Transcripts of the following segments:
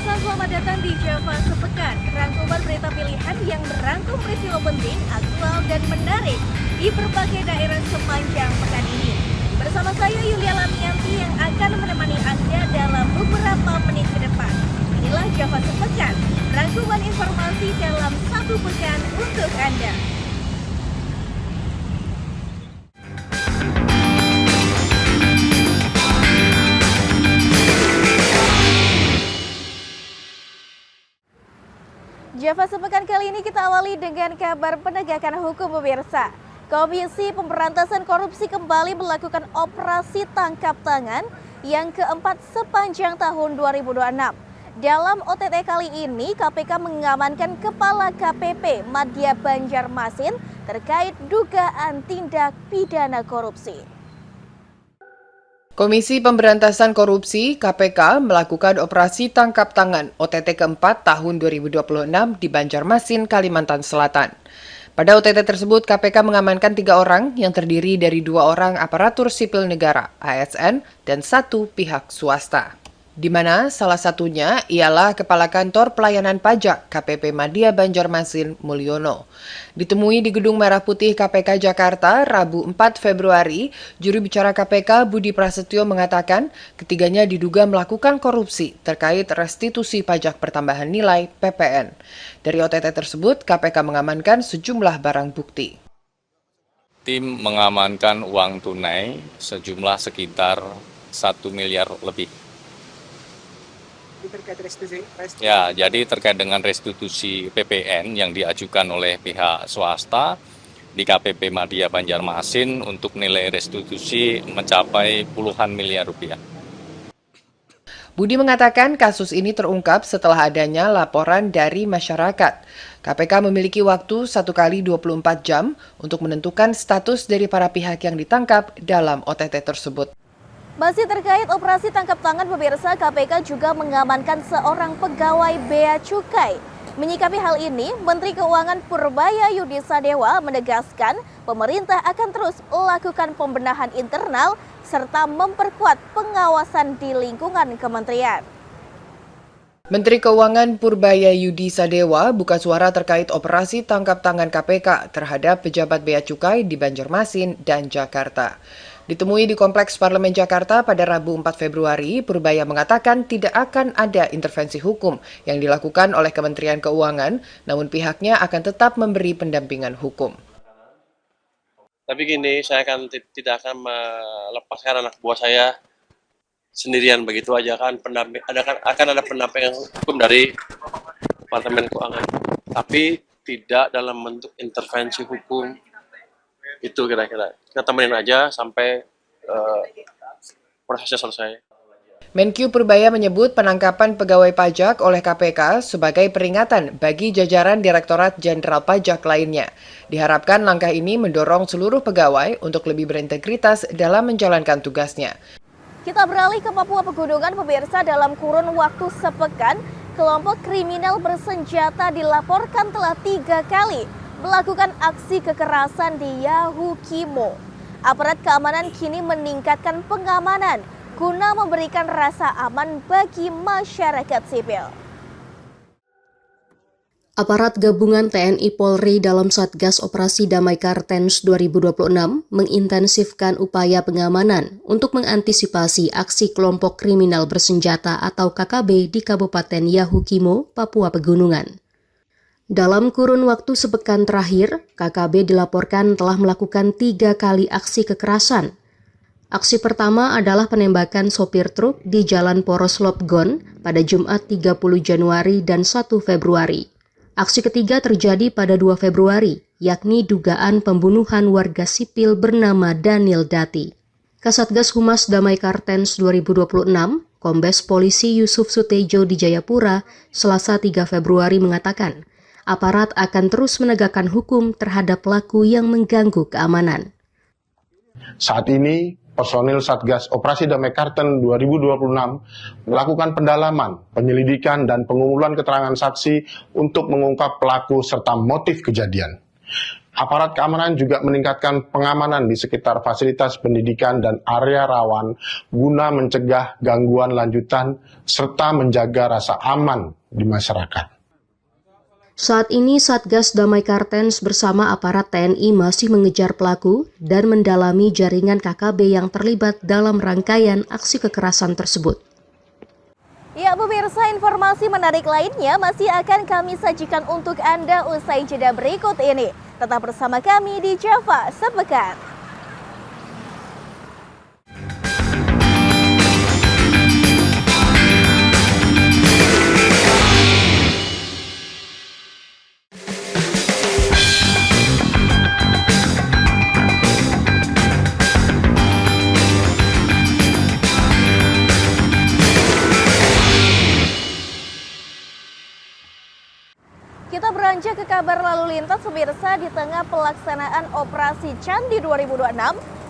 Pemirsa, selamat datang di Java Sepekan, rangkuman berita pilihan yang merangkum peristiwa penting, aktual, dan menarik di berbagai daerah sepanjang pekan ini. Bersama saya Yulia Lamianti yang akan menemani Anda dalam beberapa menit ke depan. Inilah Java Sepekan, rangkuman informasi dalam satu pekan untuk Anda. Java Sepekan kali ini kita awali dengan kabar penegakan hukum pemirsa. Komisi Pemberantasan Korupsi kembali melakukan operasi tangkap tangan yang keempat sepanjang tahun 2026. Dalam OTT kali ini, KPK mengamankan Kepala KPP Madya Banjarmasin terkait dugaan tindak pidana korupsi. Komisi Pemberantasan Korupsi (KPK) melakukan operasi tangkap tangan OTT keempat tahun 2026 di Banjarmasin, Kalimantan Selatan. Pada OTT tersebut, KPK mengamankan 3 orang yang terdiri dari 2 orang aparatur sipil negara (ASN) dan 1 pihak swasta, di mana salah satunya ialah Kepala Kantor Pelayanan Pajak KPP Madya Banjarmasin Mulyono. Ditemui di Gedung Merah Putih KPK Jakarta, Rabu 4 Februari, juru bicara KPK Budi Prasetyo mengatakan ketiganya diduga melakukan korupsi terkait restitusi pajak pertambahan nilai (PPN). Dari OTT tersebut, KPK mengamankan sejumlah barang bukti. Tim mengamankan uang tunai sejumlah sekitar 1 miliar lebih. Terkait restitusi. Ya, jadi terkait dengan restitusi PPN yang diajukan oleh pihak swasta di KPP Madya Banjarmasin untuk nilai restitusi mencapai puluhan miliar rupiah. Budi mengatakan kasus ini terungkap setelah adanya laporan dari masyarakat. KPK memiliki waktu 1 kali 24 jam untuk menentukan status dari para pihak yang ditangkap dalam OTT tersebut. Masih terkait operasi tangkap tangan pemirsa, KPK juga mengamankan seorang pegawai Bea Cukai. Menyikapi hal ini, Menteri Keuangan Purbaya Yudi Sadewa menegaskan pemerintah akan terus melakukan pembenahan internal serta memperkuat pengawasan di lingkungan kementerian. Menteri Keuangan Purbaya Yudi Sadewa buka suara terkait operasi tangkap tangan KPK terhadap pejabat Bea Cukai di Banjarmasin dan Jakarta. Ditemui di Kompleks Parlemen Jakarta pada Rabu 4 Februari, Purbaya mengatakan tidak akan ada intervensi hukum yang dilakukan oleh Kementerian Keuangan, namun pihaknya akan tetap memberi pendampingan hukum. Tapi gini, saya tidak akan melepaskan anak buah saya sendirian begitu aja kan. Akan ada pendampingan hukum dari Departemen Keuangan, tapi tidak dalam bentuk intervensi hukum. Itu kira-kira. Kita temenin aja sampai prosesnya selesai. Menkyu Purbaya menyebut penangkapan pegawai pajak oleh KPK sebagai peringatan bagi jajaran Direktorat Jenderal Pajak lainnya. Diharapkan langkah ini mendorong seluruh pegawai untuk lebih berintegritas dalam menjalankan tugasnya. Kita beralih ke Papua Pegunungan pemirsa. Dalam kurun waktu sepekan, kelompok kriminal bersenjata dilaporkan telah 3 kali melakukan aksi kekerasan di Yahukimo. Aparat keamanan kini meningkatkan pengamanan guna memberikan rasa aman bagi masyarakat sipil. Aparat gabungan TNI Polri dalam Satgas Operasi Damai Kartens 2026 mengintensifkan upaya pengamanan untuk mengantisipasi aksi kelompok kriminal bersenjata atau KKB di Kabupaten Yahukimo, Papua Pegunungan. Dalam kurun waktu sepekan terakhir, KKB dilaporkan telah melakukan 3 kali aksi kekerasan. Aksi pertama adalah penembakan sopir truk di Jalan Poros Lopgon pada Jumat 30 Januari dan 1 Februari. Aksi ketiga terjadi pada 2 Februari, yakni dugaan pembunuhan warga sipil bernama Daniel Dati. Kasatgas Humas Damai Kartens 2026, Kombes Polisi Yusuf Sutejo di Jayapura, Selasa 3 Februari mengatakan, aparat akan terus menegakkan hukum terhadap pelaku yang mengganggu keamanan. Saat ini, personil Satgas Operasi Damai Kartens 2026 melakukan pendalaman, penyelidikan, dan pengumpulan keterangan saksi untuk mengungkap pelaku serta motif kejadian. Aparat keamanan juga meningkatkan pengamanan di sekitar fasilitas pendidikan dan area rawan guna mencegah gangguan lanjutan serta menjaga rasa aman di masyarakat. Saat ini Satgas Damai Kartens bersama aparat TNI masih mengejar pelaku dan mendalami jaringan KKB yang terlibat dalam rangkaian aksi kekerasan tersebut. Ya pemirsa, informasi menarik lainnya masih akan kami sajikan untuk Anda usai jeda berikut ini. Tetap bersama kami di Java Sepekan. Kita beranjak ke kabar lalu lintas pemirsa. Di tengah pelaksanaan operasi Candi 2026,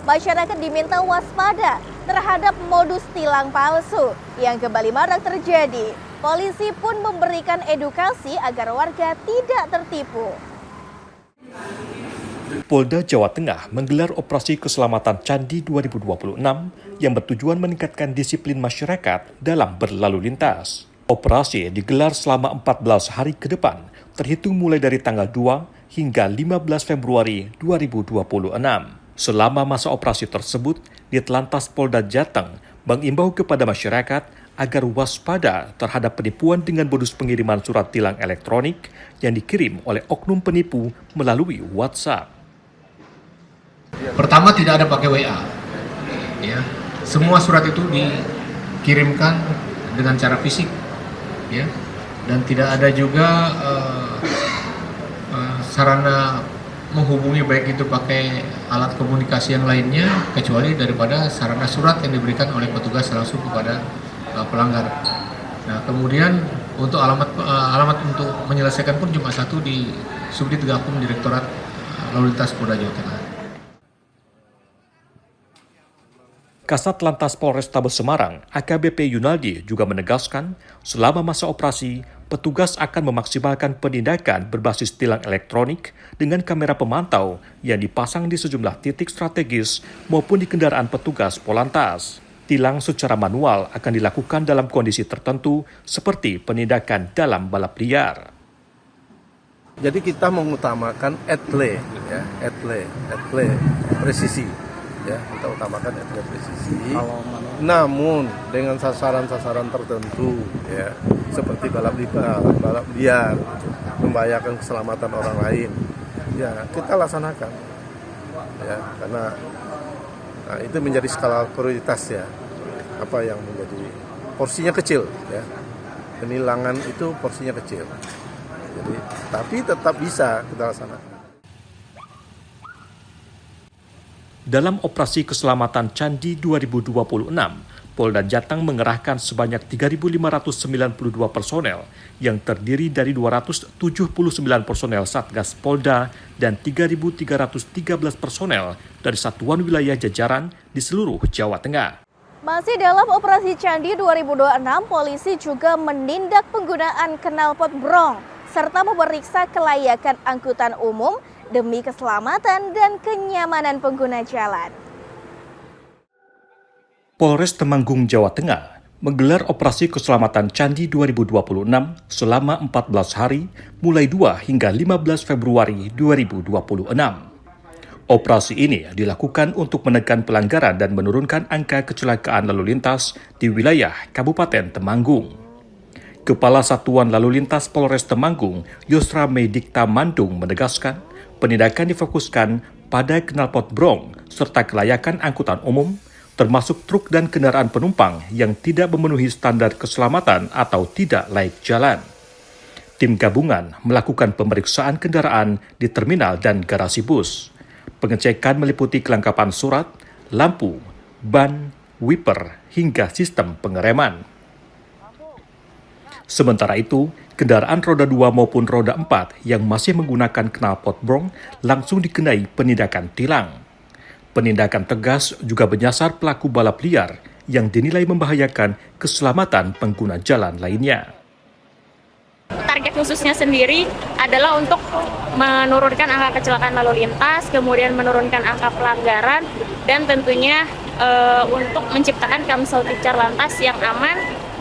masyarakat diminta waspada terhadap modus tilang palsu yang kembali marak terjadi. Polisi pun memberikan edukasi agar warga tidak tertipu. Polda Jawa Tengah menggelar operasi keselamatan Candi 2026 yang bertujuan meningkatkan disiplin masyarakat dalam berlalu lintas. Operasi digelar selama 14 hari ke depan, terhitung mulai dari tanggal 2 hingga 15 Februari 2026. Selama masa operasi tersebut, Ditlantas Polda Jateng mengimbau kepada masyarakat agar waspada terhadap penipuan dengan modus pengiriman surat tilang elektronik yang dikirim oleh oknum penipu melalui WhatsApp. Pertama, tidak ada pakai WA. Ya, semua surat itu dikirimkan dengan cara fisik, ya, dan tidak ada juga sarana menghubungi baik itu pakai alat komunikasi yang lainnya kecuali daripada sarana surat yang diberikan oleh petugas langsung kepada pelanggar. Nah, kemudian untuk alamat untuk menyelesaikan pun cuma satu di Subdit Gakum Direktorat Lalu Lintas Polda Jawa Tengah. Kasat Lantas Polrestabes Semarang, AKBP Yunaldi juga menegaskan, selama masa operasi, petugas akan memaksimalkan penindakan berbasis tilang elektronik dengan kamera pemantau yang dipasang di sejumlah titik strategis maupun di kendaraan petugas Polantas. Tilang secara manual akan dilakukan dalam kondisi tertentu seperti penindakan dalam balap liar. Jadi kita mengutamakan etle, ya, etle presisi. Ya, kita utamakan etle presisi. Namun dengan sasaran-sasaran tertentu, ya, seperti balap liar, membahayakan keselamatan orang lain, ya kita laksanakan. Ya, karena itu menjadi skala prioritas, ya. Apa yang menjadi porsinya kecil, ya. Penilangan itu porsinya kecil. Jadi, tapi tetap bisa kita laksanakan. Dalam operasi keselamatan Candi 2026, Polda Jateng mengerahkan sebanyak 3.592 personel yang terdiri dari 279 personel Satgas Polda dan 3.313 personel dari satuan wilayah jajaran di seluruh Jawa Tengah. Masih dalam operasi Candi 2026, polisi juga menindak penggunaan knalpot brong serta memeriksa kelayakan angkutan umum demi keselamatan dan kenyamanan pengguna jalan. Polres Temanggung, Jawa Tengah menggelar operasi keselamatan Candi 2026 selama 14 hari mulai 2 hingga 15 Februari 2026. Operasi ini dilakukan untuk menekan pelanggaran dan menurunkan angka kecelakaan lalu lintas di wilayah Kabupaten Temanggung. Kepala Satuan Lalu Lintas Polres Temanggung, Yusra Medikta Mandung menegaskan, penindakan difokuskan pada knalpot brong serta kelayakan angkutan umum, termasuk truk dan kendaraan penumpang yang tidak memenuhi standar keselamatan atau tidak layak jalan. Tim gabungan melakukan pemeriksaan kendaraan di terminal dan garasi bus. Pengecekan meliputi kelengkapan surat, lampu, ban, wiper, hingga sistem pengereman. Sementara itu, kendaraan roda 2 maupun roda 4 yang masih menggunakan knalpot brong langsung dikenai penindakan tilang. Penindakan tegas juga menyasar pelaku balap liar yang dinilai membahayakan keselamatan pengguna jalan lainnya. JBC khususnya sendiri adalah untuk menurunkan angka kecelakaan lalu lintas, kemudian menurunkan angka pelanggaran, dan tentunya untuk menciptakan Kamsel Ticar Lantas yang aman,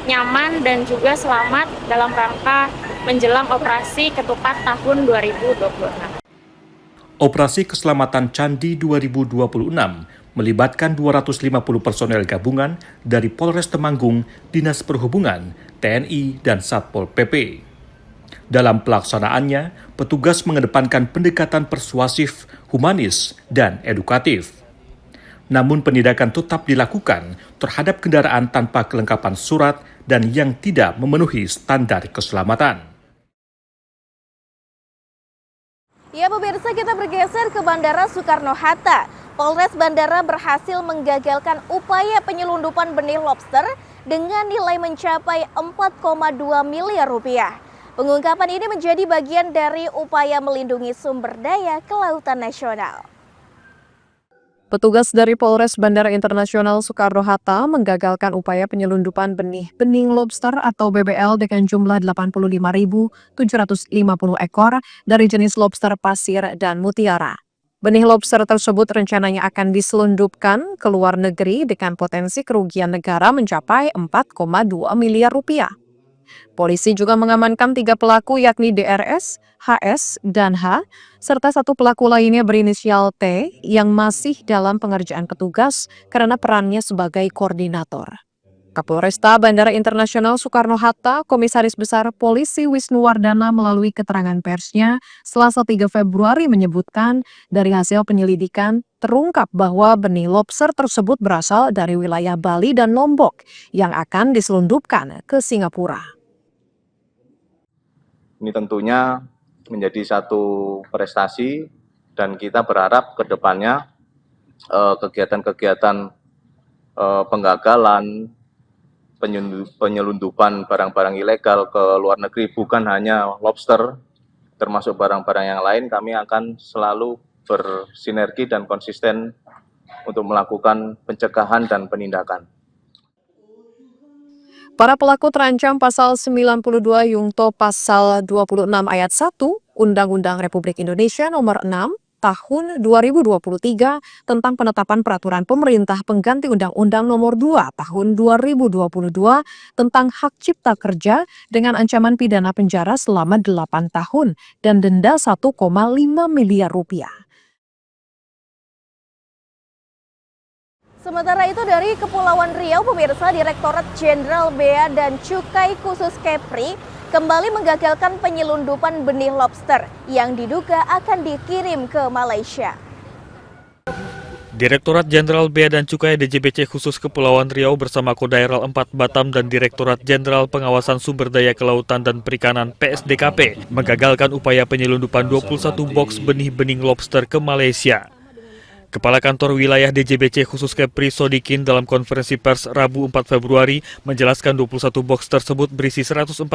nyaman, dan juga selamat dalam rangka menjelang operasi ketupat tahun 2026. Operasi Keselamatan Candi 2026 melibatkan 250 personel gabungan dari Polres Temanggung, Dinas Perhubungan, TNI, dan Satpol PP. Dalam pelaksanaannya, petugas mengedepankan pendekatan persuasif, humanis, dan edukatif. Namun penindakan tetap dilakukan terhadap kendaraan tanpa kelengkapan surat dan yang tidak memenuhi standar keselamatan. Ya pemirsa, kita bergeser ke Bandara Soekarno-Hatta. Polres Bandara berhasil menggagalkan upaya penyelundupan benih lobster dengan nilai mencapai 4,2 miliar rupiah. Pengungkapan ini menjadi bagian dari upaya melindungi sumber daya kelautan nasional. Petugas dari Polres Bandara Internasional Soekarno-Hatta menggagalkan upaya penyelundupan benih lobster atau BBL dengan jumlah 85.750 ekor dari jenis lobster pasir dan mutiara. Benih lobster tersebut rencananya akan diselundupkan ke luar negeri dengan potensi kerugian negara mencapai 4,2 miliar rupiah. Polisi juga mengamankan 3 pelaku yakni DRS, HS, dan H, serta 1 pelaku lainnya berinisial T yang masih dalam pengerjaan petugas karena perannya sebagai koordinator. Kapolresta Bandara Internasional Soekarno-Hatta, Komisaris Besar Polisi Wisnu Wardana melalui keterangan persnya Selasa 3 Februari menyebutkan dari hasil penyelidikan terungkap bahwa benih lobster tersebut berasal dari wilayah Bali dan Lombok yang akan diselundupkan ke Singapura. Ini tentunya menjadi satu prestasi dan kita berharap ke depannya kegiatan-kegiatan penggagalan, penyelundupan barang-barang ilegal ke luar negeri bukan hanya lobster, termasuk barang-barang yang lain, kami akan selalu bersinergi dan konsisten untuk melakukan pencegahan dan penindakan. Para pelaku terancam pasal 92 Yungto pasal 26 ayat 1 Undang-Undang Republik Indonesia nomor 6 tahun 2023 tentang penetapan peraturan pemerintah pengganti Undang-Undang nomor 2 tahun 2022 tentang hak cipta kerja dengan ancaman pidana penjara selama 8 tahun dan denda 1,5 miliar rupiah. Sementara itu dari Kepulauan Riau, pemirsa, Direktorat Jenderal Bea dan Cukai Khusus Kepri kembali menggagalkan penyelundupan benih lobster yang diduga akan dikirim ke Malaysia. Direktorat Jenderal Bea dan Cukai DJBC khusus Kepulauan Riau bersama Kodaeral 4 Batam dan Direktorat Jenderal Pengawasan Sumber Daya Kelautan dan Perikanan PSDKP menggagalkan upaya penyelundupan 21 box benih-benih lobster ke Malaysia. Kepala Kantor Wilayah DJBC khusus Kepri Sodikin dalam konferensi pers Rabu 4 Februari menjelaskan 21 box tersebut berisi 104.082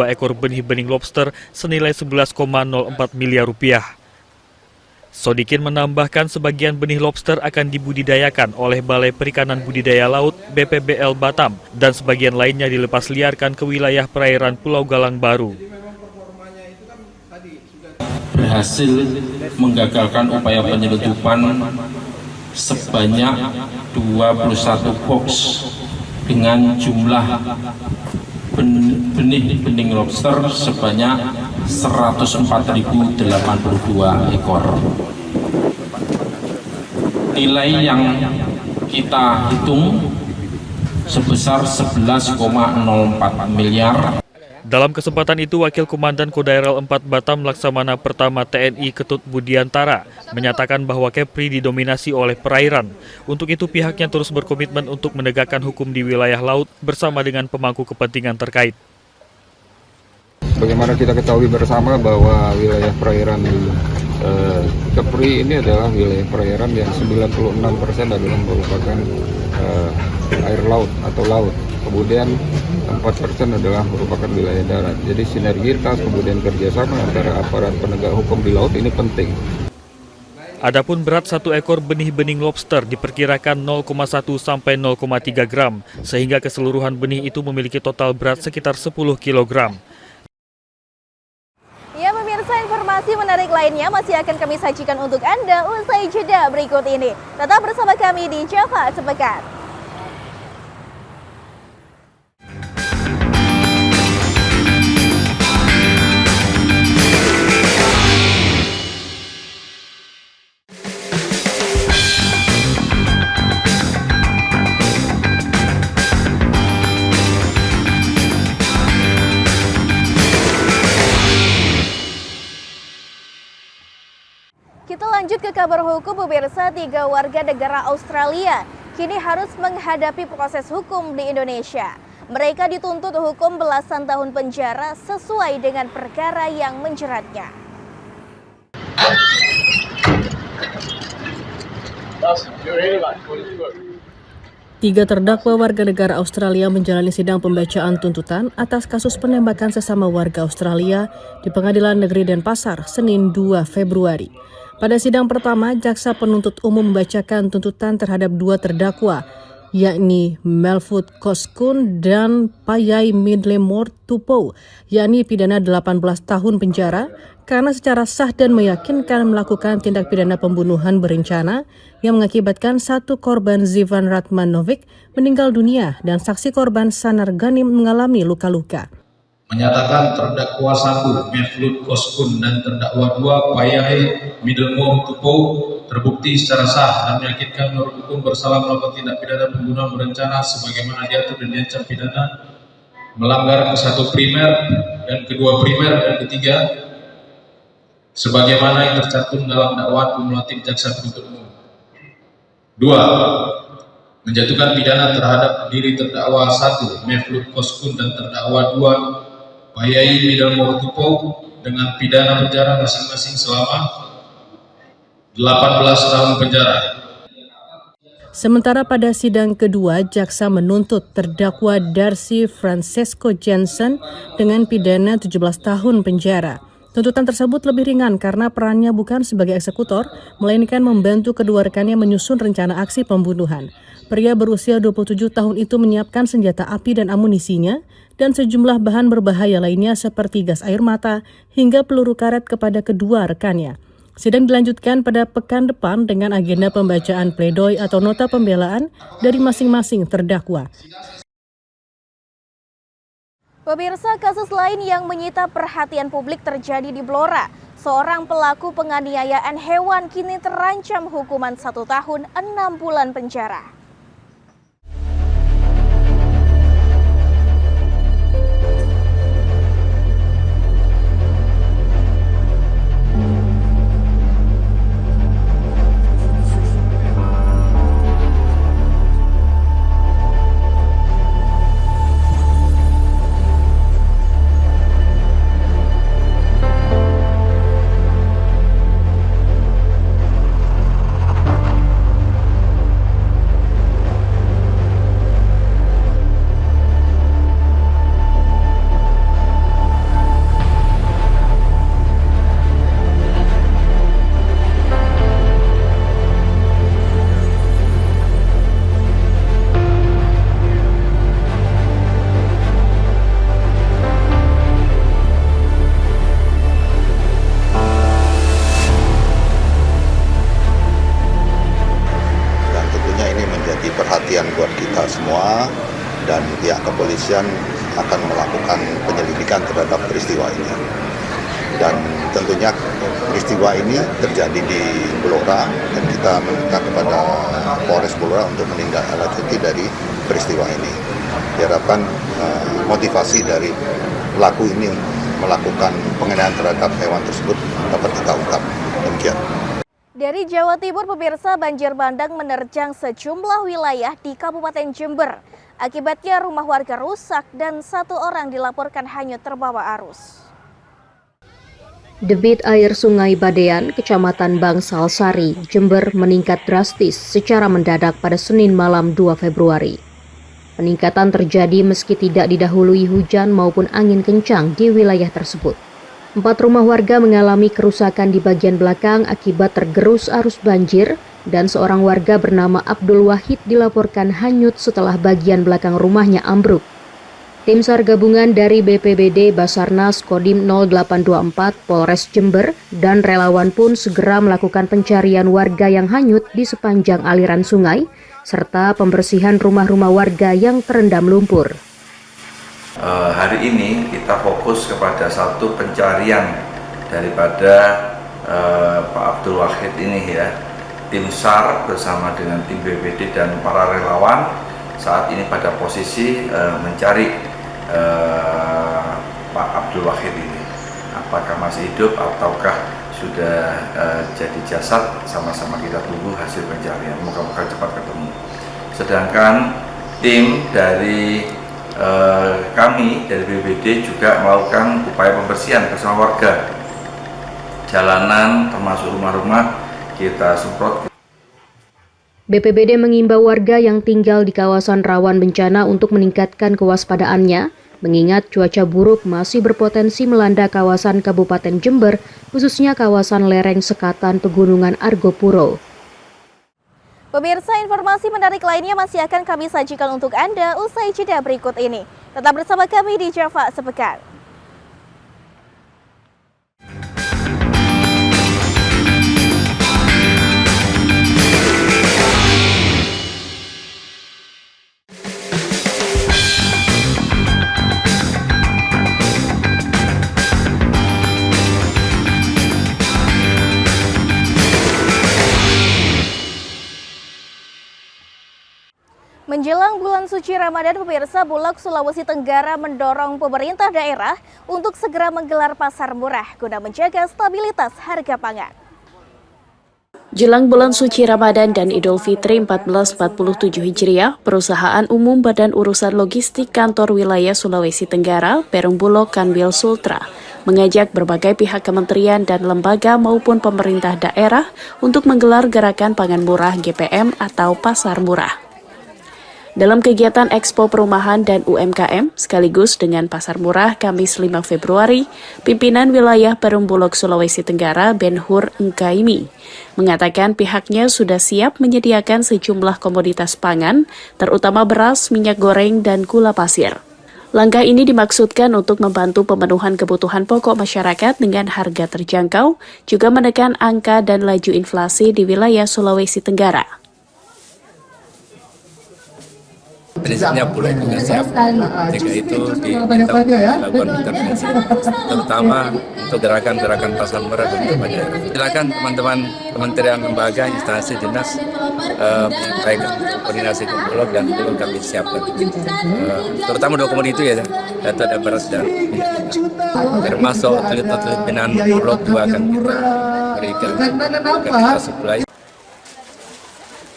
ekor benih-benih lobster senilai 11,04 miliar rupiah. Sodikin menambahkan sebagian benih lobster akan dibudidayakan oleh Balai Perikanan Budidaya Laut BPBL Batam dan sebagian lainnya dilepas liarkan ke wilayah perairan Pulau Galang Baru. Berhasil menggagalkan upaya penyelundupan sebanyak 21 box dengan jumlah benih lobster sebanyak 104.082 ekor. Nilai yang kita hitung sebesar 11,04 miliar. Dalam kesempatan itu, Wakil Komandan Kodaeral 4 Batam Laksamana Pertama TNI Ketut Budiantara menyatakan bahwa Kepri didominasi oleh perairan. Untuk itu pihaknya terus berkomitmen untuk menegakkan hukum di wilayah laut bersama dengan pemangku kepentingan terkait. Bagaimana kita ketahui bersama bahwa wilayah perairan Kepri ini adalah wilayah perairan yang 96% adalah merupakan air laut atau laut. Kemudian 4% adalah merupakan wilayah darat. Jadi sinergitas kemudian kerjasama antara aparat penegak hukum di laut ini penting. Adapun berat 1 ekor benih-benih lobster diperkirakan 0,1 sampai 0,3 gram, sehingga keseluruhan benih itu memiliki total berat sekitar 10 kilogram. informasi menarik lainnya masih akan kami sajikan untuk Anda usai jeda berikut ini. Tetap bersama kami di Java Sepekan. Kita lanjut ke kabar hukum, pemirsa. 3 warga negara Australia kini harus menghadapi proses hukum di Indonesia. Mereka dituntut hukum belasan tahun penjara sesuai dengan perkara yang menjeratnya. Tiga terdakwa warga negara Australia menjalani sidang pembacaan tuntutan atas kasus penembakan sesama warga Australia di Pengadilan Negeri Denpasar, Senin 2 Februari. Pada sidang pertama, jaksa penuntut umum membacakan tuntutan terhadap 2 terdakwa, yakni Melfut Koskun dan Payai Midlemore Tupou, yakni pidana 18 tahun penjara karena secara sah dan meyakinkan melakukan tindak pidana pembunuhan berencana yang mengakibatkan satu korban Zivan Ratmanovic meninggal dunia dan saksi korban Sanar Ganim mengalami luka-luka. Menyatakan terdakwa 1 Melfut Koskun dan terdakwa 2 Payai Midlemore Tupou terbukti secara sah dan meyakinkan menurut hukum bersalah melakukan tindak pidana pembunuhan berencana sebagaimana diatur dan diancam pidana melanggar ke-1 primer dan ke-2 primer dan ke-3 sebagaimana yang tercantum dalam dakwaan kumulatif jaksa penuntut umum. 2. Menjatuhkan pidana terhadap diri terdakwa 1 Melfut Koskun dan terdakwa 2 Payai Midlemore Tupou dengan pidana penjara masing-masing selama 18 tahun penjara. Sementara pada sidang kedua, jaksa menuntut terdakwa Darcy Francesco Jensen dengan pidana 17 tahun penjara. Tuntutan tersebut lebih ringan karena perannya bukan sebagai eksekutor, melainkan membantu kedua rekannya menyusun rencana aksi pembunuhan. Pria berusia 27 tahun itu menyiapkan senjata api dan amunisinya, dan sejumlah bahan berbahaya lainnya seperti gas air mata hingga peluru karet kepada kedua rekannya. Sidang dilanjutkan pada pekan depan dengan agenda pembacaan pledoi atau nota pembelaan dari masing-masing terdakwa. Pemirsa, kasus lain yang menyita perhatian publik terjadi di Blora. Seorang pelaku penganiayaan hewan kini terancam hukuman 1 tahun 6 bulan penjara. Perhatian buat kita semua dan pihak kepolisian akan melakukan penyelidikan terhadap peristiwa ini. Dan tentunya peristiwa ini terjadi di Blora dan kita meminta kepada Polres Blora untuk menindaklanjuti dari peristiwa ini. Diharapkan motivasi dari pelaku ini melakukan penganiayaan terhadap hewan tersebut dapat kita ungkap. Demikian. Dari Jawa Timur, pemirsa, banjir bandang menerjang sejumlah wilayah di Kabupaten Jember. Akibatnya rumah warga rusak dan 1 orang dilaporkan hanyut terbawa arus. Debit air Sungai Badean, Kecamatan Bangsalsari, Jember meningkat drastis secara mendadak pada Senin malam 2 Februari. Peningkatan terjadi meski tidak didahului hujan maupun angin kencang di wilayah tersebut. 4 rumah warga mengalami kerusakan di bagian belakang akibat tergerus arus banjir dan seorang warga bernama Abdul Wahid dilaporkan hanyut setelah bagian belakang rumahnya ambruk. Tim SAR gabungan dari BPBD, Basarnas, Kodim 0824, Polres Jember, dan relawan pun segera melakukan pencarian warga yang hanyut di sepanjang aliran sungai, serta pembersihan rumah-rumah warga yang terendam lumpur. Hari ini kita fokus kepada satu pencarian daripada Pak Abdul Wahid ini ya. Tim SAR bersama dengan tim BPBD dan para relawan saat ini pada posisi mencari Pak Abdul Wahid ini, apakah masih hidup ataukah sudah jadi jasad, sama-sama kita tunggu hasil pencarian, moga-moga cepat ketemu. Sedangkan tim dari kami dari BPBD juga melakukan upaya pembersihan bersama warga jalanan termasuk rumah-rumah kita semprot. BPBD mengimbau warga yang tinggal di kawasan rawan bencana untuk meningkatkan kewaspadaannya, mengingat cuaca buruk masih berpotensi melanda kawasan Kabupaten Jember, khususnya kawasan lereng sekatan Pegunungan Argopuro. Pemirsa, informasi menarik lainnya masih akan kami sajikan untuk Anda usai jeda berikut ini. Tetap bersama kami di Java Sepekan. Menjelang bulan suci Ramadan, pemirsa, Bulog Sulawesi Tenggara mendorong pemerintah daerah untuk segera menggelar pasar murah guna menjaga stabilitas harga pangan. Jelang bulan suci Ramadan dan Idul Fitri 1447 Hijriah, Perusahaan Umum Badan Urusan Logistik Kantor Wilayah Sulawesi Tenggara, Perum Bulog Kanwil Sultra, mengajak berbagai pihak kementerian dan lembaga maupun pemerintah daerah untuk menggelar gerakan pangan murah GPM atau pasar murah. Dalam kegiatan Expo Perumahan dan UMKM sekaligus dengan Pasar Murah Kamis 5 Februari, pimpinan wilayah Perum Bulog Sulawesi Tenggara Ben-Hur Engkaimi mengatakan pihaknya sudah siap menyediakan sejumlah komoditas pangan, terutama beras, minyak goreng, dan gula pasir. Langkah ini dimaksudkan untuk membantu pemenuhan kebutuhan pokok masyarakat dengan harga terjangkau, juga menekan angka dan laju inflasi di wilayah Sulawesi Tenggara. Prinsipnya Bulog juga siap jika itu dilakukan intervensi, terutama untuk gerakan-gerakan pasar murah dan daerah. Silakan teman-teman kementerian, lembaga, instansi, dinas menyampaikan koordinasi ke Bulog dan Bulog kami siapkan. Terutama dua komoditi ya, yaitu ada beras dan minyak. Termasuk pimpinan Bulog juga akan kita berikan kita supply.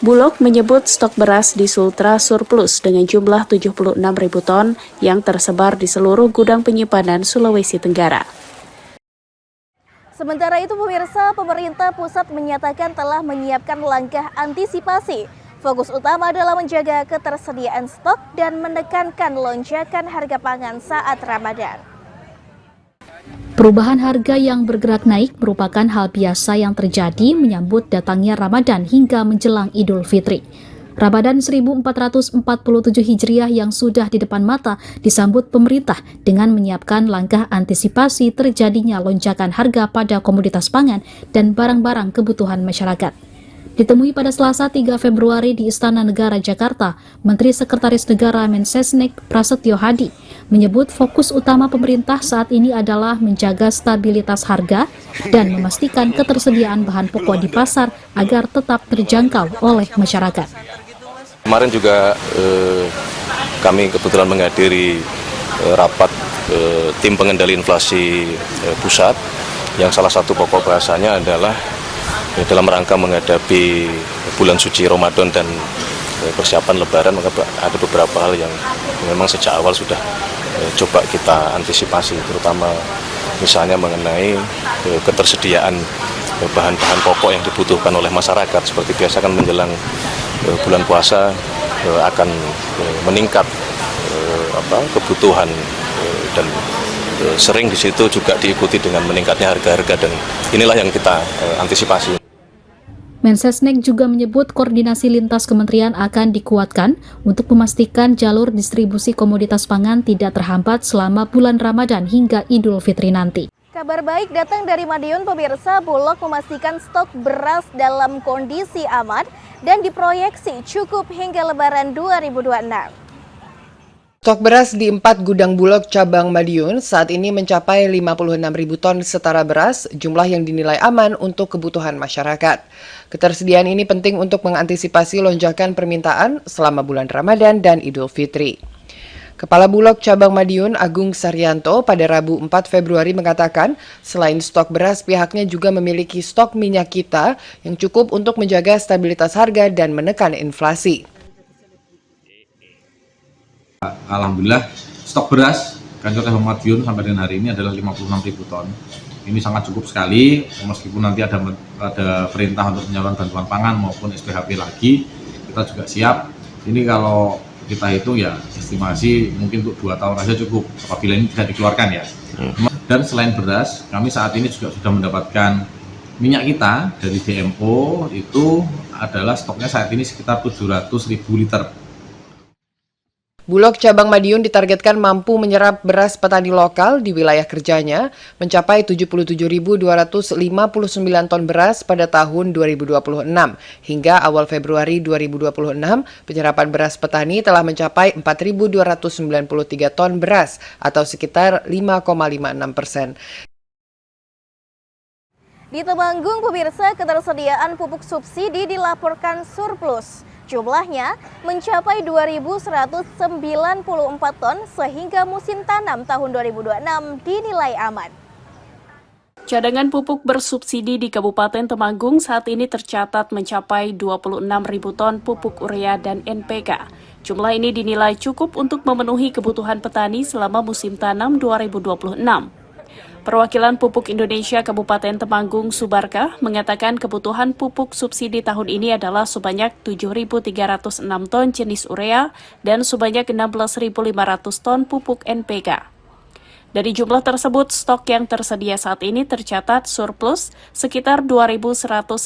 Bulog menyebut stok beras di Sultra surplus dengan jumlah 76.000 ton yang tersebar di seluruh gudang penyimpanan Sulawesi Tenggara. Sementara itu, pemirsa, pemerintah pusat menyatakan telah menyiapkan langkah antisipasi. Fokus utama adalah menjaga ketersediaan stok dan menekankan lonjakan harga pangan saat Ramadan. Perubahan harga yang bergerak naik merupakan hal biasa yang terjadi menyambut datangnya Ramadan hingga menjelang Idul Fitri. Ramadan 1447 Hijriah yang sudah di depan mata disambut pemerintah dengan menyiapkan langkah antisipasi terjadinya lonjakan harga pada komoditas pangan dan barang-barang kebutuhan masyarakat. Ditemui pada Selasa 3 Februari di Istana Negara Jakarta, Menteri Sekretaris Negara Mensesnek Prasetyo Hadi menyebut fokus utama pemerintah saat ini adalah menjaga stabilitas harga dan memastikan ketersediaan bahan pokok di pasar agar tetap terjangkau oleh masyarakat. Kemarin juga kami kebetulan menghadiri rapat tim pengendali inflasi pusat yang salah satu pokok bahasanya adalah dalam rangka menghadapi bulan suci Ramadan dan persiapan Lebaran, maka ada beberapa hal yang memang sejak awal sudah coba kita antisipasi, terutama misalnya mengenai ketersediaan bahan-bahan pokok yang dibutuhkan oleh masyarakat. Seperti biasa kan menjelang bulan puasa akan meningkat kebutuhan dan sering di situ juga diikuti dengan meningkatnya harga-harga, dan inilah yang kita antisipasi. Mensesnek juga menyebut koordinasi lintas kementerian akan dikuatkan untuk memastikan jalur distribusi komoditas pangan tidak terhambat selama bulan Ramadan hingga Idul Fitri nanti. Kabar baik datang dari Madiun, pemirsa. Bulog memastikan stok beras dalam kondisi aman dan diproyeksi cukup hingga Lebaran 2026. Stok beras di 4 gudang Bulog cabang Madiun saat ini mencapai 56.000 ton setara beras, jumlah yang dinilai aman untuk kebutuhan masyarakat. Ketersediaan ini penting untuk mengantisipasi lonjakan permintaan selama bulan Ramadan dan Idul Fitri. Kepala Bulog cabang Madiun Agung Saryanto pada Rabu 4 Februari mengatakan, selain stok beras, pihaknya juga memiliki stok minyak kita yang cukup untuk menjaga stabilitas harga dan menekan inflasi. Alhamdulillah stok beras Kantor Cabang Madiun sampai dengan hari ini adalah 56.000 ton. Ini sangat cukup sekali, meskipun nanti ada perintah untuk penyaluran bantuan pangan maupun SPHP lagi, kita juga siap. Ini kalau kita hitung ya estimasi mungkin untuk 2 tahun saja cukup apabila ini bisa dikeluarkan ya. Dan selain beras, kami saat ini juga sudah mendapatkan minyak kita dari DMO, itu adalah stoknya saat ini sekitar 700.000 liter. Bulog cabang Madiun ditargetkan mampu menyerap beras petani lokal di wilayah kerjanya mencapai 77.259 ton beras pada tahun 2026. Hingga awal Februari 2026, penyerapan beras petani telah mencapai 4.293 ton beras atau sekitar 5,56%. Di Temanggung, pemirsa, ketersediaan pupuk subsidi dilaporkan surplus. Jumlahnya mencapai 2.194 ton sehingga musim tanam tahun 2026 dinilai aman. Cadangan pupuk bersubsidi di Kabupaten Temanggung saat ini tercatat mencapai 26.000 ton pupuk urea dan NPK. Jumlah ini dinilai cukup untuk memenuhi kebutuhan petani selama musim tanam 2026. Perwakilan Pupuk Indonesia Kabupaten Temanggung Subarkah mengatakan kebutuhan pupuk subsidi tahun ini adalah sebanyak 7.306 ton jenis urea dan sebanyak 16.500 ton pupuk NPK. Dari jumlah tersebut, stok yang tersedia saat ini tercatat surplus sekitar 2.194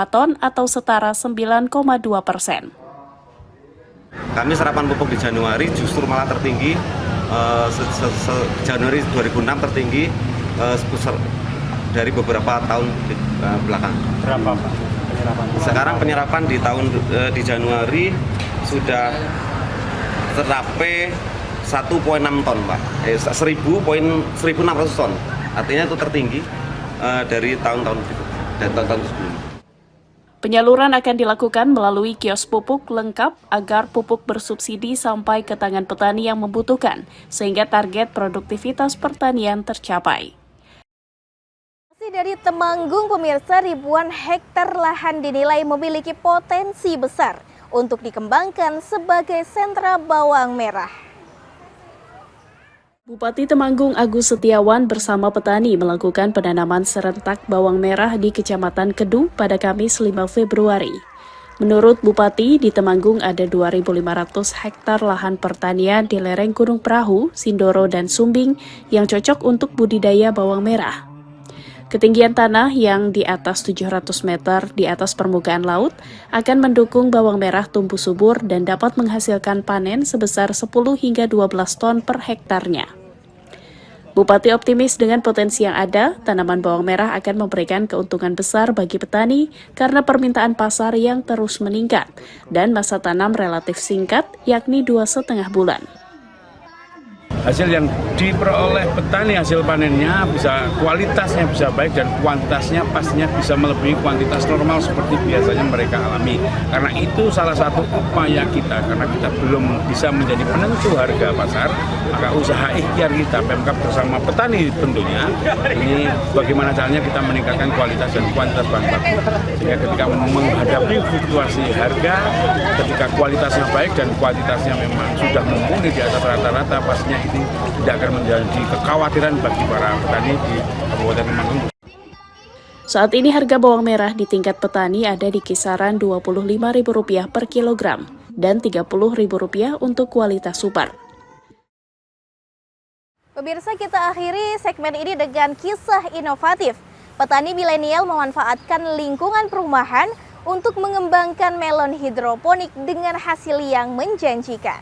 ton atau setara 9,2%. Kami serapan pupuk di Januari justru malah tertinggi. Januari 2006 tertinggi dari beberapa tahun belakang. Berapa Pak penyerapan? Sekarang penyerapan di Januari sudah tercapai 1,6 ton Pak, 1.600 ton. Artinya itu tertinggi dari tahun-tahun sebelumnya. Penyaluran akan dilakukan melalui kios pupuk lengkap agar pupuk bersubsidi sampai ke tangan petani yang membutuhkan, sehingga target produktivitas pertanian tercapai. Dari Temanggung, pemirsa, ribuan hektar lahan dinilai memiliki potensi besar untuk dikembangkan sebagai sentra bawang merah. Bupati Temanggung Agus Setiawan bersama petani melakukan penanaman serentak bawang merah di Kecamatan Kedung pada Kamis 5 Februari. Menurut Bupati, di Temanggung ada 2.500 hektar lahan pertanian di lereng Gunung Perahu, Sindoro, dan Sumbing yang cocok untuk budidaya bawang merah. Ketinggian tanah yang di atas 700 meter di atas permukaan laut akan mendukung bawang merah tumbuh subur dan dapat menghasilkan panen sebesar 10 hingga 12 ton per hektarnya. Bupati optimis dengan potensi yang ada, tanaman bawang merah akan memberikan keuntungan besar bagi petani karena permintaan pasar yang terus meningkat dan masa tanam relatif singkat, yakni 2,5 bulan. Hasil yang diperoleh petani, hasil panennya bisa kualitasnya bisa baik dan kuantitasnya pastinya bisa melebihi kuantitas normal seperti biasanya mereka alami. Karena itu salah satu upaya kita, karena kita belum bisa menjadi penentu harga pasar, maka usaha ikhtiar kita Pemkab bersama petani tentunya ini bagaimana caranya kita meningkatkan kualitas dan kuantitas bahan baku. Sehingga ketika menghadapi fluktuasi harga, ketika kualitasnya baik dan kuantitasnya memang sudah mumpuni di atas rata-rata, pastinya ini tidak akan menjadi kekhawatiran bagi para petani di Kabupaten Temanggung. Saat ini harga bawang merah di tingkat petani ada di kisaran Rp25.000 per kilogram dan Rp30.000 untuk kualitas super. Pemirsa, kita akhiri segmen ini dengan kisah inovatif. Petani milenial memanfaatkan lingkungan perumahan untuk mengembangkan melon hidroponik dengan hasil yang menjanjikan.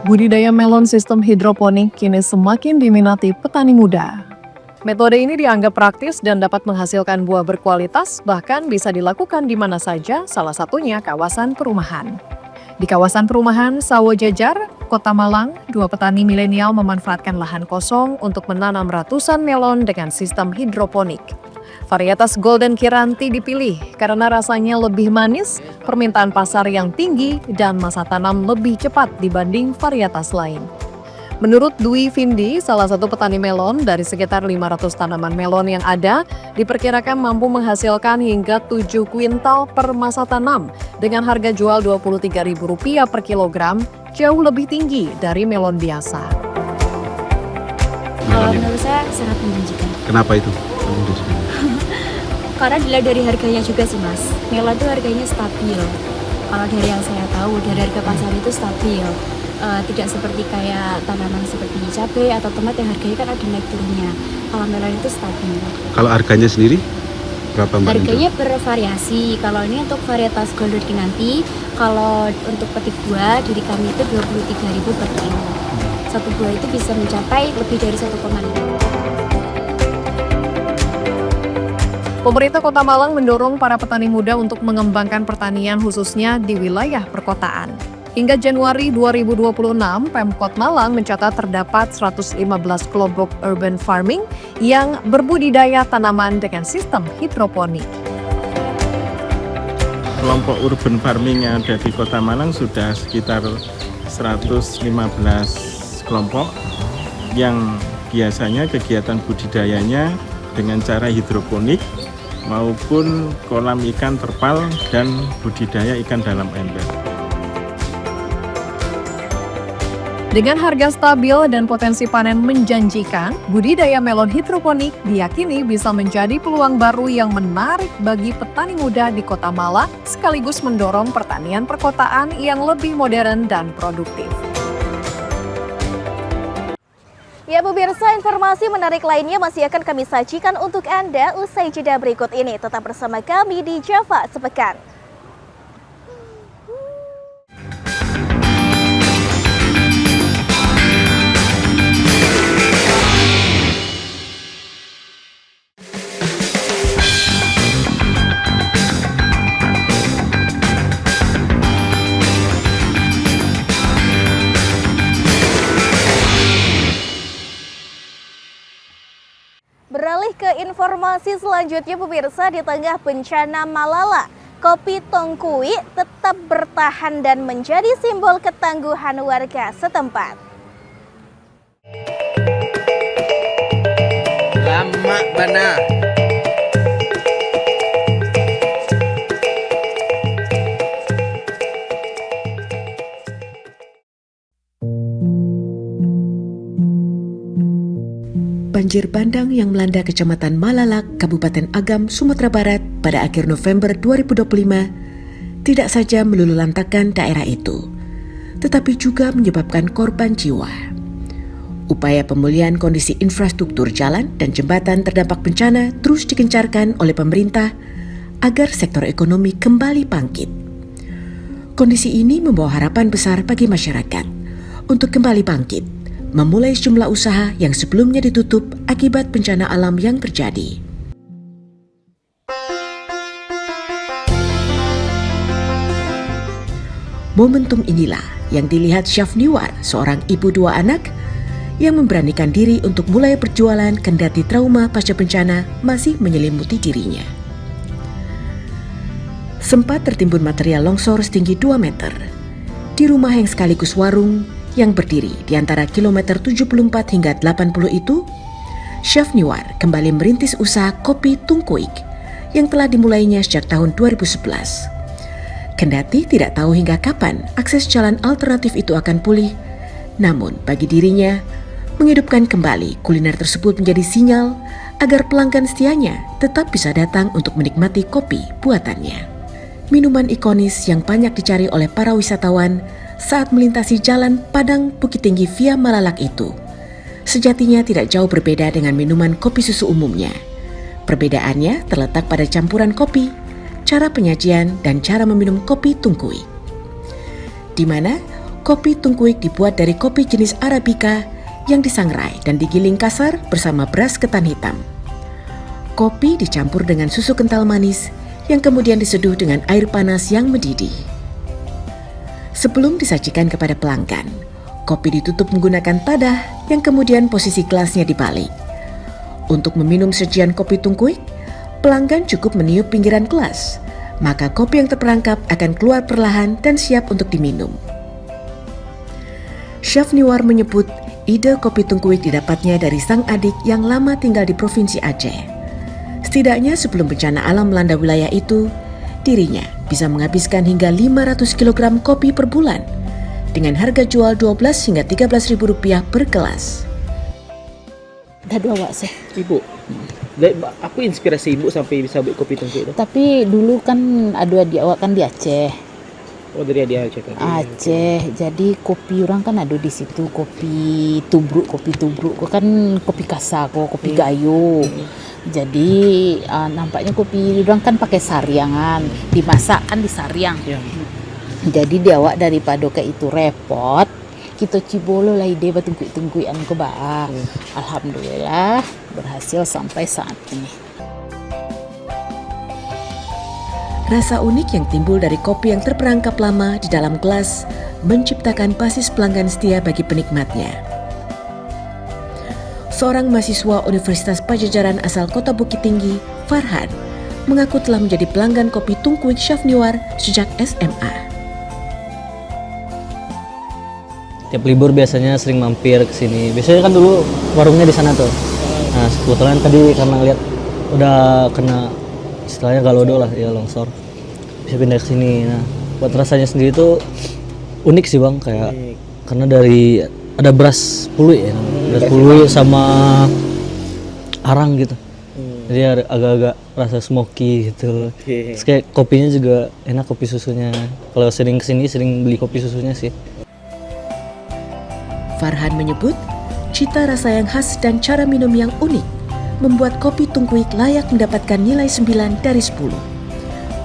Budidaya melon sistem hidroponik kini semakin diminati petani muda. Metode ini dianggap praktis dan dapat menghasilkan buah berkualitas, bahkan bisa dilakukan di mana saja, salah satunya kawasan perumahan. Di kawasan perumahan Sawo Jajar, Kota Malang, 2 petani milenial memanfaatkan lahan kosong untuk menanam ratusan melon dengan sistem hidroponik. Varietas Golden Kiranti dipilih karena rasanya lebih manis, permintaan pasar yang tinggi, dan masa tanam lebih cepat dibanding varietas lain. Menurut Dwi Vindi, salah satu petani melon, dari sekitar 500 tanaman melon yang ada, diperkirakan mampu menghasilkan hingga 7 kuintal per masa tanam dengan harga jual Rp23.000 per kilogram, jauh lebih tinggi dari melon biasa. Kalau menurut saya sangat menjanjikan. Kenapa itu? Karena dilihat dari harganya juga sih mas, melon itu harganya stabil. Kalau dari yang saya tahu, dari harga pasar itu stabil. Tidak seperti kayak tanaman seperti cabai atau tomat yang harganya kan ada naik turunnya. Kalau melon itu stabil. Kalau harganya sendiri berapa mbak? Harganya bervariasi. Kalau ini untuk varietas Golden Kiranti, kalau untuk petik buah dari kami itu Rp23.000 per kilo. Satu buah itu bisa mencapai lebih dari 1,5. Pemerintah Kota Malang mendorong para petani muda untuk mengembangkan pertanian khususnya di wilayah perkotaan. Hingga Januari 2026, Pemkot Malang mencatat terdapat 115 kelompok urban farming yang berbudidaya tanaman dengan sistem hidroponik. Kelompok urban farming yang ada di Kota Malang sudah sekitar 115 kelompok yang biasanya kegiatan budidayanya dengan cara hidroponik maupun kolam ikan terpal dan budidaya ikan dalam ember. Dengan harga stabil dan potensi panen menjanjikan, budidaya melon hidroponik diyakini bisa menjadi peluang baru yang menarik bagi petani muda di Kota Malang, sekaligus mendorong pertanian perkotaan yang lebih modern dan produktif. Ya pemirsa, informasi menarik lainnya masih akan kami sajikan untuk Anda usai jeda berikut ini. Tetap bersama kami di Java Sepekan. Beralih ke informasi selanjutnya pemirsa, di tengah bencana Malala, kopi Tongkui tetap bertahan dan menjadi simbol ketangguhan warga setempat. Lama bana. Banjir bandang yang melanda Kecamatan Malalak, Kabupaten Agam, Sumatera Barat pada akhir November 2025 tidak saja meluluhlantakkan daerah itu, tetapi juga menyebabkan korban jiwa. Upaya pemulihan kondisi infrastruktur jalan dan jembatan terdampak bencana terus digencarkan oleh pemerintah agar sektor ekonomi kembali bangkit. Kondisi ini membawa harapan besar bagi masyarakat untuk kembali bangkit, memulai sejumlah usaha yang sebelumnya ditutup akibat bencana alam yang terjadi. Momentum inilah yang dilihat Syafniwar, seorang ibu 2 anak yang memberanikan diri untuk mulai berjualan kendati trauma pasca bencana masih menyelimuti dirinya. Sempat tertimbun material longsor setinggi 2 meter di rumah yang sekaligus warung yang berdiri di antara kilometer 74 hingga 80 itu, Syafniwar kembali merintis usaha kopi Tungkuik yang telah dimulainya sejak tahun 2011. Kendati tidak tahu hingga kapan akses jalan alternatif itu akan pulih, namun bagi dirinya, menghidupkan kembali kuliner tersebut menjadi sinyal agar pelanggan setianya tetap bisa datang untuk menikmati kopi buatannya. Minuman ikonis yang banyak dicari oleh para wisatawan saat melintasi jalan Padang Bukit Tinggi via Malalak itu sejatinya tidak jauh berbeda dengan minuman kopi susu umumnya. Perbedaannya terletak pada campuran kopi, cara penyajian, dan cara meminum kopi tungkuik. Di mana kopi tungkuik dibuat dari kopi jenis Arabica yang disangrai dan digiling kasar bersama beras ketan hitam. Kopi dicampur dengan susu kental manis yang kemudian diseduh dengan air panas yang mendidih. Sebelum disajikan kepada pelanggan, kopi ditutup menggunakan tadah yang kemudian posisi gelasnya dibalik. Untuk meminum sajian kopi tungkuik, pelanggan cukup meniup pinggiran gelas, maka kopi yang terperangkap akan keluar perlahan dan siap untuk diminum. Chef Niwar menyebut ide kopi tungkuik didapatnya dari sang adik yang lama tinggal di Provinsi Aceh. Setidaknya sebelum bencana alam melanda wilayah itu, dirinya bisa menghabiskan hingga 500 kg kopi per bulan dengan harga jual 12 hingga 13 ribu rupiah per gelas. Dah dua awak sih. Ibu, apa inspirasi ibu sampai bisa buat kopi tungkuik itu? Tapi dulu kan ada adik awak kan di Aceh. Oh, dari dia Aceh tadi. Aceh. Jadi kopi orang kan ada di situ, kopi tubruk kan kopi kasar, kopi gayo. Jadi nampaknya kopi orang kan pakai sariangan, dimasak kan di sariang. Jadi dia awak daripada kayak itu repot, kita cibolo lah ide batungkuik-tungkuikan ke bawah. Alhamdulillah berhasil sampai saat ini. Rasa unik yang timbul dari kopi yang terperangkap lama di dalam gelas menciptakan basis pelanggan setia bagi penikmatnya. Seorang mahasiswa Universitas Pajajaran asal Kota Bukit Tinggi, Farhan, mengaku telah menjadi pelanggan kopi tungkuik Chef Niwar sejak SMA. Tiap libur biasanya sering mampir ke sini. Biasanya kan dulu warungnya di sana tuh. Nah, kebetulan tadi karena lihat udah kena istilahnya galodo lah, ya longsor, bisa pindah ke sini. Nah, buat rasanya sendiri tuh unik sih bang, kayak karena dari ada beras pului ya, beras pului sama arang gitu. Jadi agak-agak rasa smoky gitu. Terus kayak kopinya juga enak, kopi susunya. Kalau sering kesini sering beli kopi susunya sih. Farhan menyebut cita rasa yang khas dan cara minum yang unik membuat kopi tungkuik layak mendapatkan nilai 9 dari 10.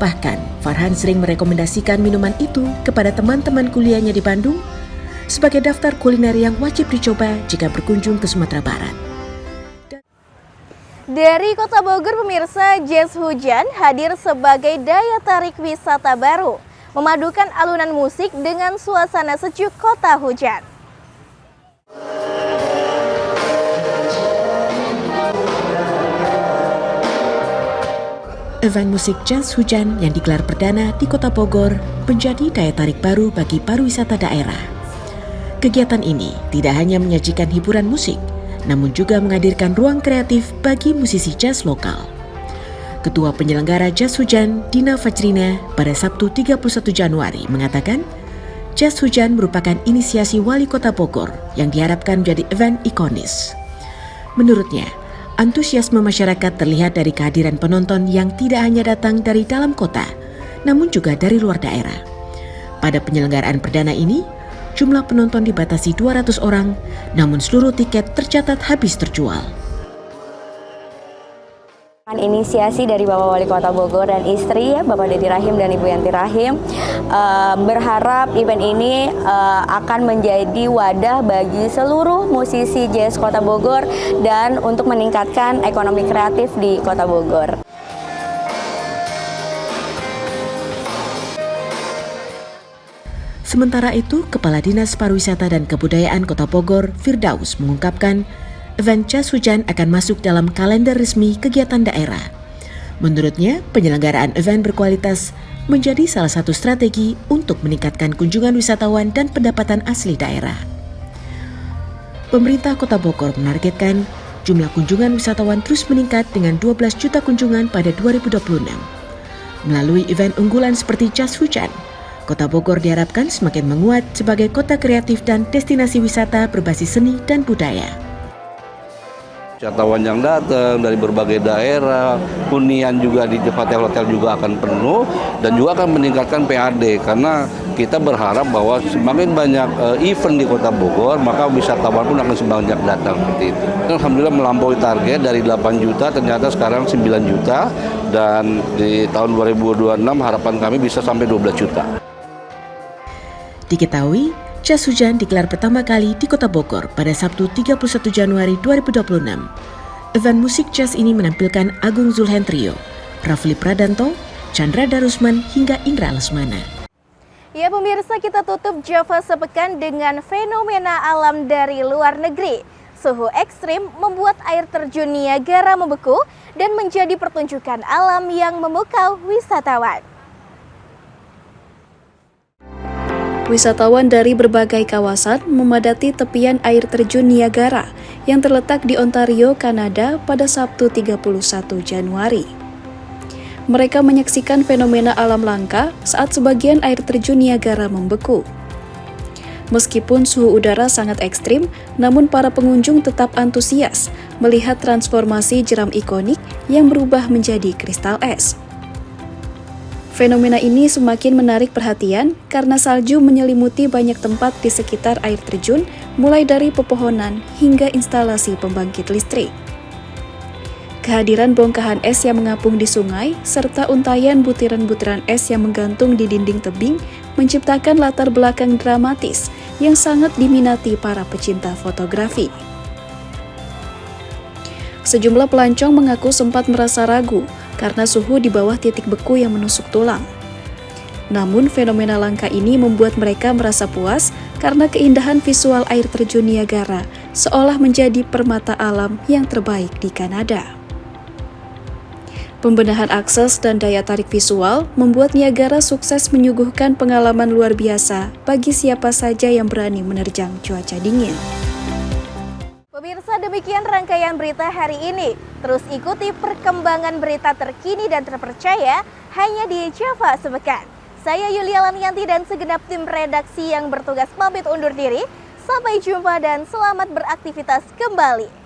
Bahkan, Farhan sering merekomendasikan minuman itu kepada teman-teman kuliahnya di Bandung sebagai daftar kuliner yang wajib dicoba jika berkunjung ke Sumatera Barat. Dari Kota Bogor, pemirsa, Jas Hujan hadir sebagai daya tarik wisata baru, memadukan alunan musik dengan suasana sejuk Kota Hujan. Event musik Jas Hujan yang digelar perdana di Kota Bogor menjadi daya tarik baru bagi pariwisata daerah. Kegiatan ini tidak hanya menyajikan hiburan musik, namun juga menghadirkan ruang kreatif bagi musisi jazz lokal. Ketua penyelenggara Jas Hujan, Dina Fajrina, pada Sabtu 31 Januari mengatakan, Jas Hujan merupakan inisiasi Wali Kota Bogor yang diharapkan menjadi event ikonis. Menurutnya, antusiasme masyarakat terlihat dari kehadiran penonton yang tidak hanya datang dari dalam kota, namun juga dari luar daerah. Pada penyelenggaraan perdana ini, jumlah penonton dibatasi 200 orang, namun seluruh tiket tercatat habis terjual. Inisiasi dari Bapak Wali Kota Bogor dan istri, ya, Bapak Dedi Rahim dan Ibu Yanti Rahim, berharap event ini akan menjadi wadah bagi seluruh musisi jazz Kota Bogor dan untuk meningkatkan ekonomi kreatif di Kota Bogor. Sementara itu, Kepala Dinas Pariwisata dan Kebudayaan Kota Bogor, Firdaus, mengungkapkan event Jas Hujan akan masuk dalam kalender resmi kegiatan daerah. Menurutnya, penyelenggaraan event berkualitas menjadi salah satu strategi untuk meningkatkan kunjungan wisatawan dan pendapatan asli daerah. Pemerintah Kota Bogor menargetkan jumlah kunjungan wisatawan terus meningkat dengan 12 juta kunjungan pada 2026. Melalui event unggulan seperti Jas Hujan, Kota Bogor diharapkan semakin menguat sebagai kota kreatif dan destinasi wisata berbasis seni dan budaya. Wisatawan yang datang dari berbagai daerah, hunian juga di hotel-hotel juga akan penuh dan juga akan meningkatkan PAD karena kita berharap bahwa semakin banyak event di Kota Bogor maka wisatawan pun akan semakin datang seperti itu. Alhamdulillah melampaui target dari 8 juta ternyata sekarang 9 juta dan di tahun 2026 harapan kami bisa sampai 12 juta. Diketahui, jas hujan digelar pertama kali di Kota Bogor pada Sabtu 31 Januari 2026. Event musik jazz ini menampilkan Agung Zulhendrio, Rafli Pradanto, Chandra Darusman hingga Indra Lesmana. Ya pemirsa, kita tutup Java sepekan dengan fenomena alam dari luar negeri. Suhu ekstrim membuat air terjun Niagara membeku dan menjadi pertunjukan alam yang memukau wisatawan. Wisatawan dari berbagai kawasan memadati tepian air terjun Niagara yang terletak di Ontario, Kanada pada Sabtu 31 Januari. Mereka menyaksikan fenomena alam langka saat sebagian air terjun Niagara membeku. Meskipun suhu udara sangat ekstrim, namun para pengunjung tetap antusias melihat transformasi jeram ikonik yang berubah menjadi kristal es. Fenomena ini semakin menarik perhatian karena salju menyelimuti banyak tempat di sekitar air terjun, mulai dari pepohonan hingga instalasi pembangkit listrik. Kehadiran bongkahan es yang mengapung di sungai, serta untayan butiran-butiran es yang menggantung di dinding tebing, menciptakan latar belakang dramatis yang sangat diminati para pecinta fotografi. Sejumlah pelancong mengaku sempat merasa ragu karena suhu di bawah titik beku yang menusuk tulang. Namun fenomena langka ini membuat mereka merasa puas karena keindahan visual air terjun Niagara seolah menjadi permata alam yang terbaik di Kanada. Pembenahan akses dan daya tarik visual membuat Niagara sukses menyuguhkan pengalaman luar biasa bagi siapa saja yang berani menerjang cuaca dingin. Pemirsa, demikian rangkaian berita hari ini. Terus ikuti perkembangan berita terkini dan terpercaya hanya di Java Sepekan. Saya Yulia Lanianti dan segenap tim redaksi yang bertugas pamit undur diri. Sampai jumpa dan selamat beraktivitas kembali.